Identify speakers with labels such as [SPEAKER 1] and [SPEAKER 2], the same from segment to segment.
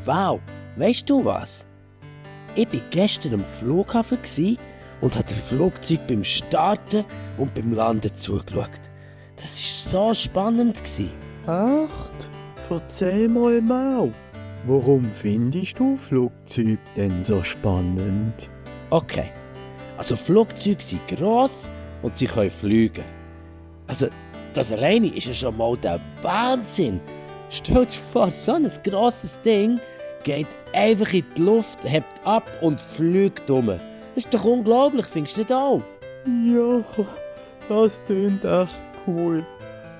[SPEAKER 1] wow, weißt du was? Ich war gestern am Flughafen und habe dem Flugzeug beim Starten und beim Landen zugeschaut. Das war so spannend.
[SPEAKER 2] Echt? Erzähl mal. Warum findest du Flugzeuge denn so spannend?
[SPEAKER 1] Okay, also Flugzeuge sind gross und sie können fliegen. Also, das alleine ist ja schon mal der Wahnsinn. Stell dir vor, so ein grosses Ding geht einfach in die Luft, hebt ab und fliegt um. Das ist doch unglaublich, findest du nicht auch?
[SPEAKER 2] Ja, das klingt echt cool.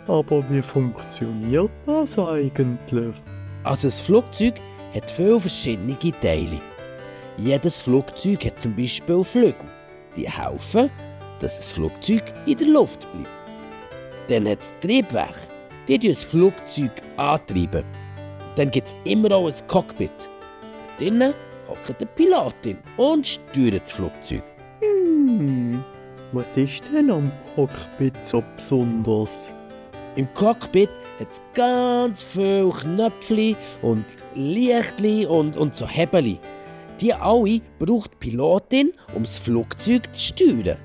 [SPEAKER 2] Aber wie funktioniert das eigentlich?
[SPEAKER 1] Also ein Flugzeug hat viele verschiedene Teile. Jedes Flugzeug hat zum Beispiel Flügel. Die helfen, dass das Flugzeug in der Luft bleibt. Dann hat es Triebwerke, die das Flugzeug antreiben. Dann gibt es immer auch ein Cockpit. Drinnen hockt der Pilotin und steuert das Flugzeug.
[SPEAKER 2] Was ist denn am Cockpit so besonders?
[SPEAKER 1] Im Cockpit hat es ganz viele Knöpfchen und Lichtchen und so Hebel. Die alle braucht die Pilotin, um das Flugzeug zu steuern.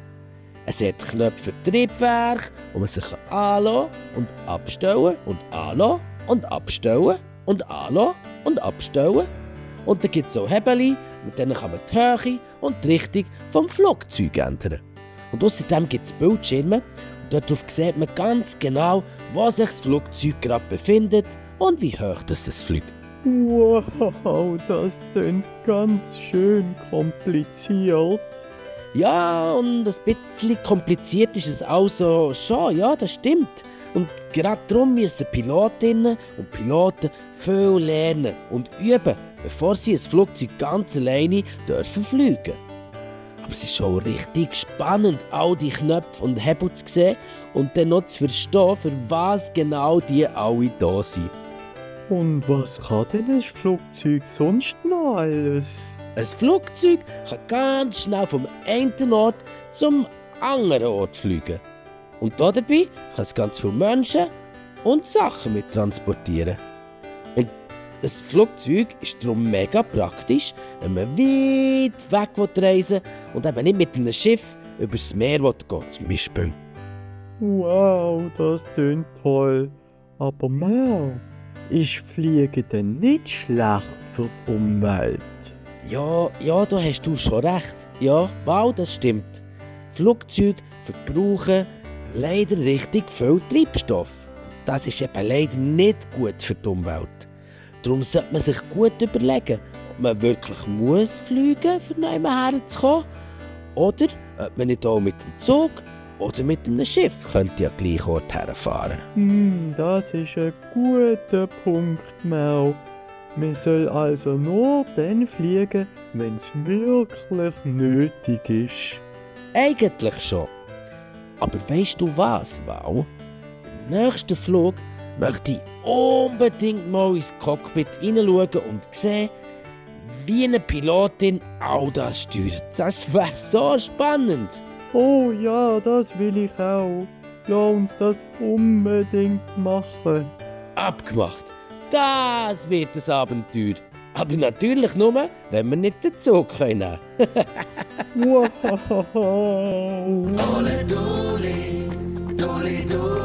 [SPEAKER 1] Es hat Knöpfe für Triebwerk, wo man sich anlassen und abstellen und anlassen und abstellen und anlassen und abstellen. Und dann gibt es auch Hebel, mit denen kann man die Höhe und die Richtung vom Flugzeug ändern. Und außerdem gibt es Bildschirme und darauf sieht man ganz genau, wo sich das Flugzeug gerade befindet und wie hoch es fliegt.
[SPEAKER 2] Wow, das klingt ganz schön kompliziert.
[SPEAKER 1] Ja, und ein bisschen kompliziert ist es also schon, ja, das stimmt. Und gerade darum müssen Pilotinnen und Piloten viel lernen und üben, bevor sie ein Flugzeug ganz alleine dürfen fliegen. Aber es ist schon richtig spannend, all die Knöpfe und Hebel zu sehen und dann noch zu verstehen, für was genau die alle da sind.
[SPEAKER 2] Und was kann denn ein Flugzeug sonst noch alles?
[SPEAKER 1] Ein Flugzeug kann ganz schnell vom einen Ort zum anderen Ort fliegen. Und dabei kann es ganz viele Menschen und Sachen mit transportieren. Und ein Flugzeug ist darum mega praktisch, wenn man weit weg reisen will und eben nicht mit einem Schiff übers Meer gehen will, zum Beispiel.
[SPEAKER 2] Wow, das klingt toll. Aber Mann, ist Fliegen denn nicht schlecht für die Umwelt?
[SPEAKER 1] Ja, da hast du schon recht. Ja, wow, das stimmt. Flugzeuge verbrauchen leider richtig viel Treibstoff. Das ist eben leider nicht gut für die Umwelt. Darum sollte man sich gut überlegen, ob man wirklich muss fliegen muss, um herzukommen, oder ob man nicht auch mit dem Zug oder mit einem Schiff könnte an den gleichen Ort herfahren.
[SPEAKER 2] Das ist ein guter Punkt, Mau. Man soll also nur dann fliegen, wenn es wirklich nötig ist.
[SPEAKER 1] Eigentlich schon. Aber weisst du was, Val? Im nächsten Flug möchte ich unbedingt mal ins Cockpit hineinschauen und sehen, wie eine Pilotin all das steuert. Das wäre so spannend.
[SPEAKER 2] Oh ja, das will ich auch. Lass uns das unbedingt machen.
[SPEAKER 1] Abgemacht. Das wird ein Abenteuer. Aber natürlich nur, wenn wir nicht den Zug nehmen können.
[SPEAKER 2] Wow!
[SPEAKER 3] Dole, dole, dole, dole.